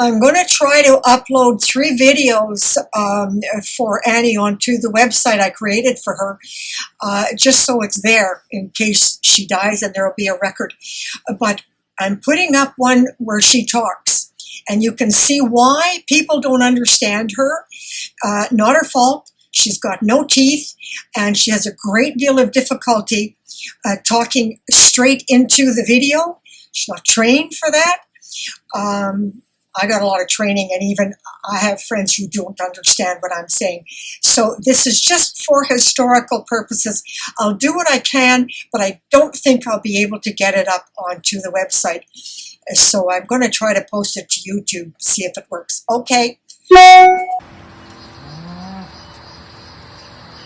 I'm going to try to upload 3 videos for Annie onto the website I created for her, just so it's there in case she dies and there will be a record. But I'm putting up one where she talks, and you can see why people don't understand her. Not her fault. She's got no teeth, and she has a great deal of difficulty talking straight into the video. She's not trained for that. I got a lot of training, and even I have friends who don't understand what I'm saying. So this is just for historical purposes. I'll do what I can, but I don't think I'll be able to get it up onto the website. So I'm going to try to post it to YouTube, see if it works. Okay.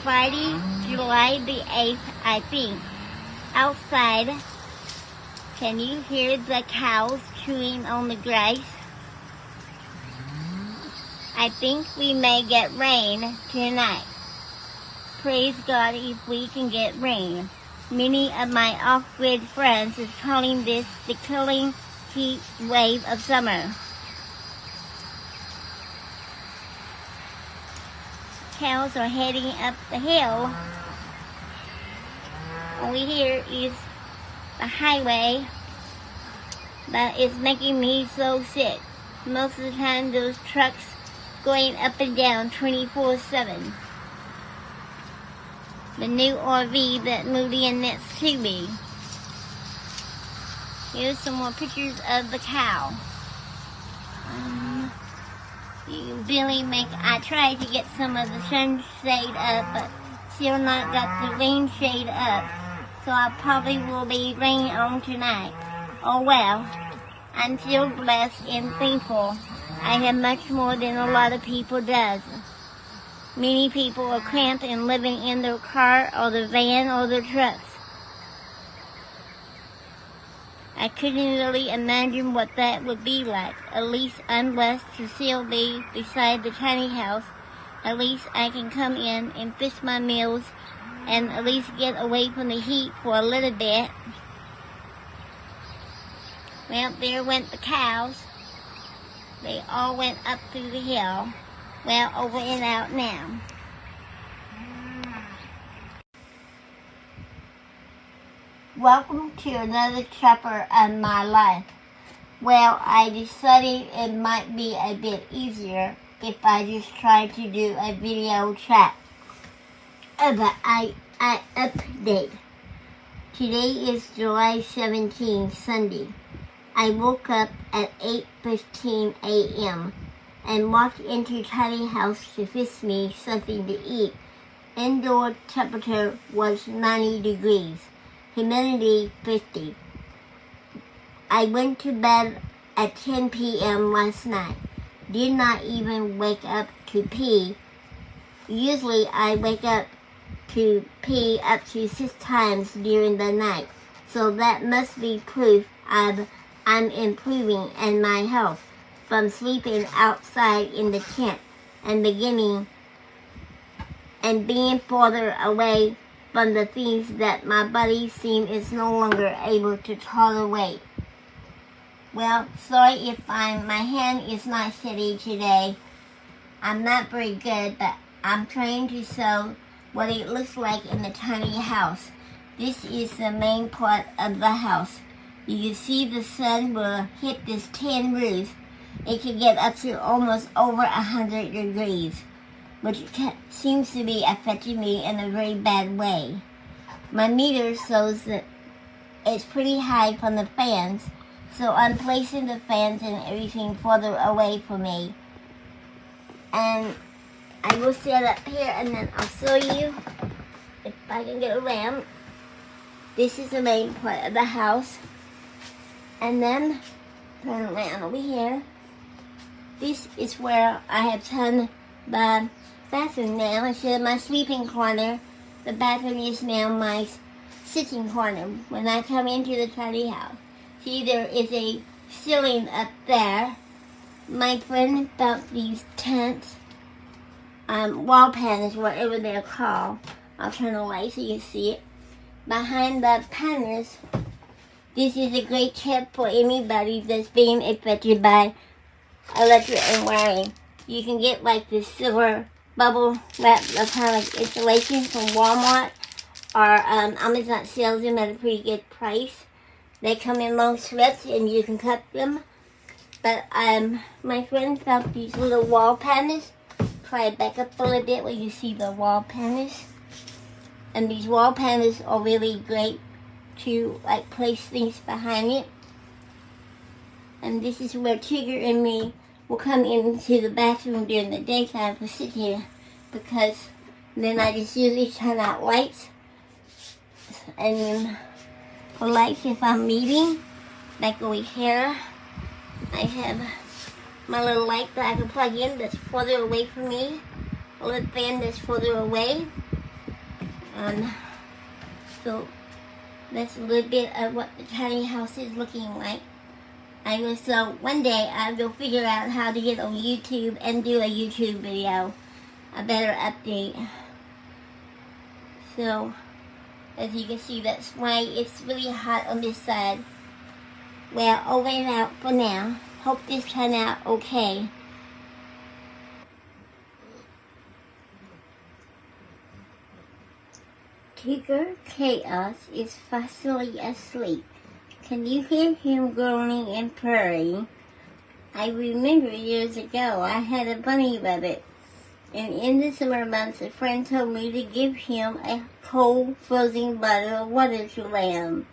Friday, July the 8th, I think. Outside, can you hear the cows chewing on the grass? I think we may get rain tonight. Praise God if we can get rain. Many of my off-grid friends is calling this the killing heat wave of summer. Cows are heading up the hill. Over here is the highway, but it's making me so sick. Most of the time those trucks going up and down 24/7. The new RV that moved in next to me. Here's some more pictures of the cow. I tried to get some of the sunshade up, but still not got the rain shade up. So I probably will be rain on tonight. Oh well, I'm still blessed and thankful. I have much more than a lot of people does. Many people are cramped and living in their car or their van or their trucks. I couldn't really imagine what that would be like. At least I'm blessed to still be beside the tiny house. At least I can come in and fix my meals and at least get away from the heat for a little bit. Well, there went the cows. They all went up through the hill. Well, over and out now. Welcome to another chapter of my life. Well, I decided it might be a bit easier if I just try to do a video chat. But I update. Today is July 17, Sunday. I woke up at 8:15 a.m. and walked into tiny house to fix me something to eat. Indoor temperature was 90 degrees. Humidity 50. I went to bed at 10 p.m. last night. Did not even wake up to pee. Usually I wake up to pee up to 6 times during the night. So that must be proof I'm improving in my health from sleeping outside in the tent and being farther away from the things that my body seems is no longer able to tolerate. Well, sorry if my hand is not steady today. I'm not very good, but I'm trying to show what it looks like in the tiny house. This is the main part of the house. You can see the sun will hit this tin roof. It can get up to almost over 100 degrees, which seems to be affecting me in a very bad way. My meter shows that it's pretty high from the fans, so I'm placing the fans and everything further away from me. And I will set up here and then I'll show you if I can get around. This is the main part of the house. And then turn around over here. This is where I have turned the bathroom now. Instead of my sleeping corner, the bathroom is now my sitting corner when I come into the tiny house. See, there is a ceiling up there. My friend found these tents, wall panels, whatever they're called. I'll turn the light so you can see it. Behind the panels, this is a great tip for anybody that's being affected by electric and wiring. You can get like this silver bubble wrap kind of like installation from Walmart, or Amazon sells them at a pretty good price. They come in long strips and you can cut them. But my friend found these little wall panels. Try to back up a little bit where you see the wall panels. And these wall panels are really great to like place things behind it. And this is where Tigger and me will come into the bathroom during the daytime to sit here, because then I just usually turn out lights. And then for lights, if I'm meeting, like over here, I have my little light that I can plug in that's further away from me, a little fan that's further away. So that's a little bit of what the tiny house is looking like. So one day I will figure out how to get on YouTube and do a YouTube video, a better update. So as you can see, that's why it's really hot on this side. Well, over and out for now. Hope this turned out okay. Tigger Chaos is fastly asleep. Can you hear him groaning and purring? I remember years ago I had a bunny rabbit, and in the summer months a friend told me to give him a cold frozen bottle of water to lamb.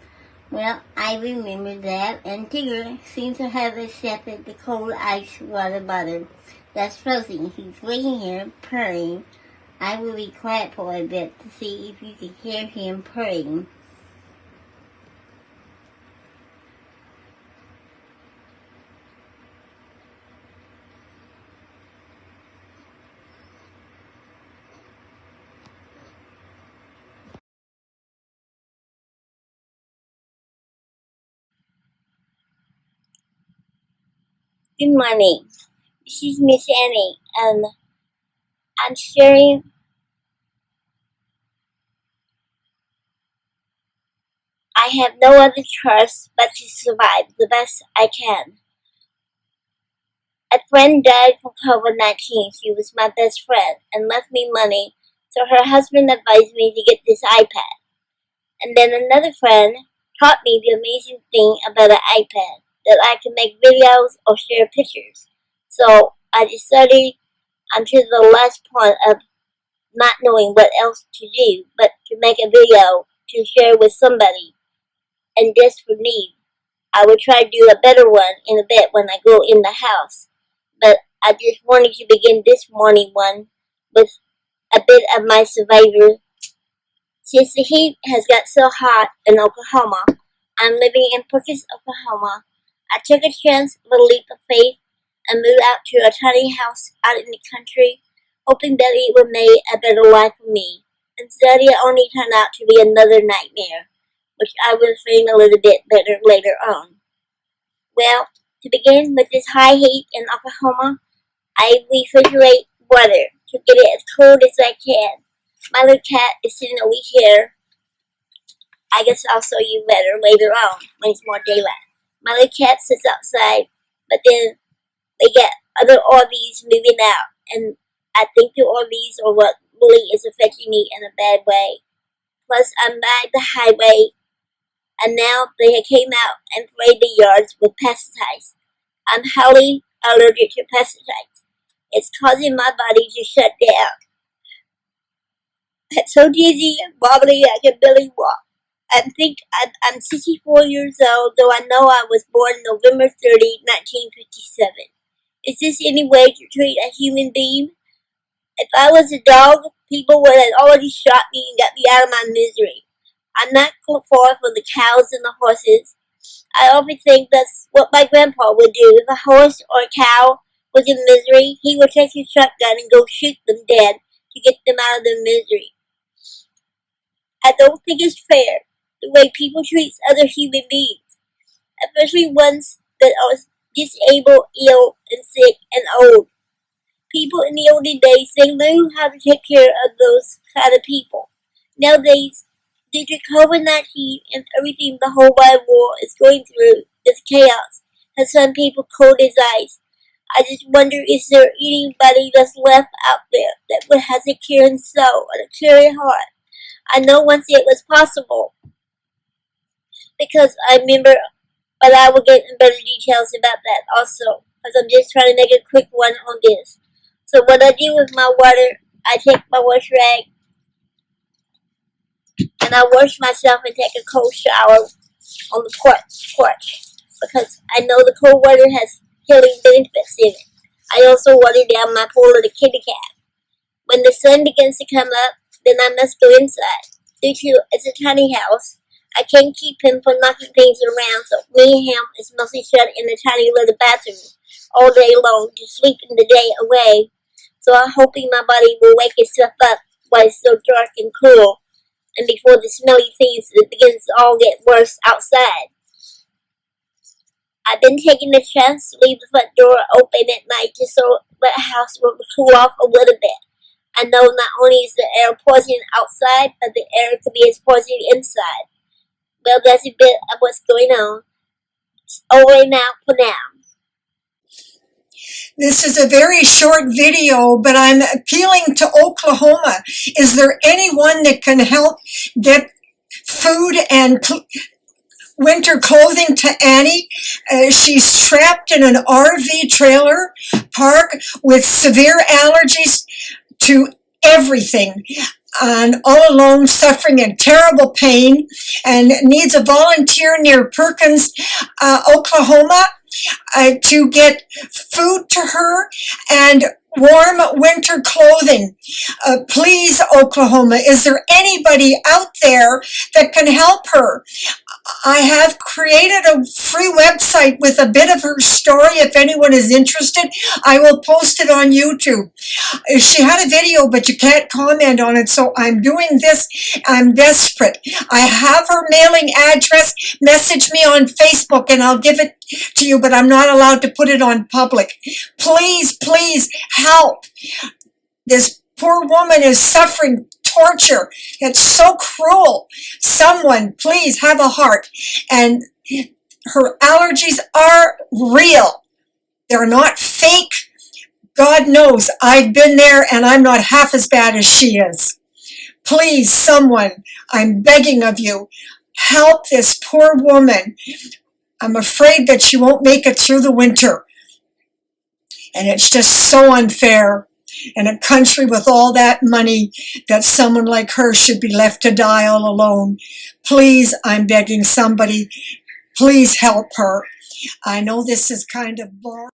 Well, I remember that, and Tigger seems to have accepted the cold ice water bottle that's frozen. He's waiting here purring. I will be quiet for a bit to see if you can hear him purring. Good morning. This is Miss Annie, and I'm sharing. I have no other choice but to survive the best I can. A friend died from COVID-19. She was my best friend and left me money, so her husband advised me to get this iPad. And then another friend taught me the amazing thing about an iPad, that I can make videos or share pictures. So I decided until the last point of not knowing what else to do but to make a video to share with somebody and just for need. I will try to do a better one in a bit when I go in the house. But I just wanted to begin this morning one with a bit of my survivor. Since the heat has got so hot in Oklahoma, I'm living in Perkins, Oklahoma. I took a chance of a leap of faith and moved out to a tiny house out in the country, hoping that it would make a better life for me. Instead, it only turned out to be another nightmare, which I will explain a little bit better later on. Well, to begin with this high heat in Oklahoma, I refrigerate water to get it as cold as I can. My little cat is sitting over here. I guess I'll show you better later on when it's more daylight. My little cat sits outside, but then they get other RVs moving out, and I think the RVs are what really is affecting me in a bad way. Plus, I'm by the highway, and now they came out and sprayed the yards with pesticides. I'm highly allergic to pesticides. It's causing my body to shut down. I'm so dizzy and wobbly I can barely walk. I think I'm 64 years old, though I know I was born November 30, 1957. Is this any way to treat a human being? If I was a dog, people would have already shot me and got me out of my misery. I'm not far from the cows and the horses. I often think that's what my grandpa would do. If a horse or a cow was in misery, he would take his shotgun and go shoot them dead to get them out of their misery. I don't think it's fair the way people treat other human beings, especially ones that are disabled, ill, and sick, and old. People in the olden days, they knew how to take care of those kind of people. Nowadays, due to COVID-19 and everything the whole wide world is going through, this chaos has some people cold as ice. I just wonder, is there anybody that's left out there that has a caring soul and a caring heart? I know once it was possible, because I remember, but I will get in better details about that also, because I'm just trying to make a quick one on this. So what I do with my water, I take my wash rag, and I wash myself and take a cold shower on the porch, because I know the cold water has healing benefits in it. I also water down my poor little kitty cat. When the sun begins to come up, then I must go inside. Due to it's a tiny house, I can't keep him from knocking things around, so me and him is mostly shut in the tiny little bathroom all day long, just sleeping the day away. So I'm hoping my body will wake itself up while it's still dark and cool, and before the smelly things begins to all get worse outside. I've been taking the chance to leave the front door open at night just so the house will cool off a little bit. I know not only is the air poison outside, but the air could be as poison inside. Well, that's a bit of what's going on. It's over and out for now. This is a very short video, but I'm appealing to Oklahoma. Is there anyone that can help get food and winter clothing to Annie? She's trapped in an RV trailer park with severe allergies to everything, and all alone, suffering in terrible pain, and needs a volunteer near Perkins, Oklahoma, to get food to her and warm winter clothing. Please, Oklahoma, is there anybody out there that can help her? I have created a free website with a bit of her story. If anyone is interested, I will post it on YouTube. She had a video, but you can't comment on it, so I'm doing this. I'm desperate. I have her mailing address. Message me on Facebook and I'll give it to you, but I'm not allowed to put it on public. Please, please help. This poor woman is suffering torture. It's so cruel. Someone, please have a heart. And her allergies are real. They're not fake. God knows I've been there and I'm not half as bad as she is. Please, someone, I'm begging of you, help this poor woman. I'm afraid that she won't make it through the winter. And it's just so unfair. In a country with all that money, that someone like her should be left to die all alone. Please, I'm begging somebody, please help her. I know this is kind of boring.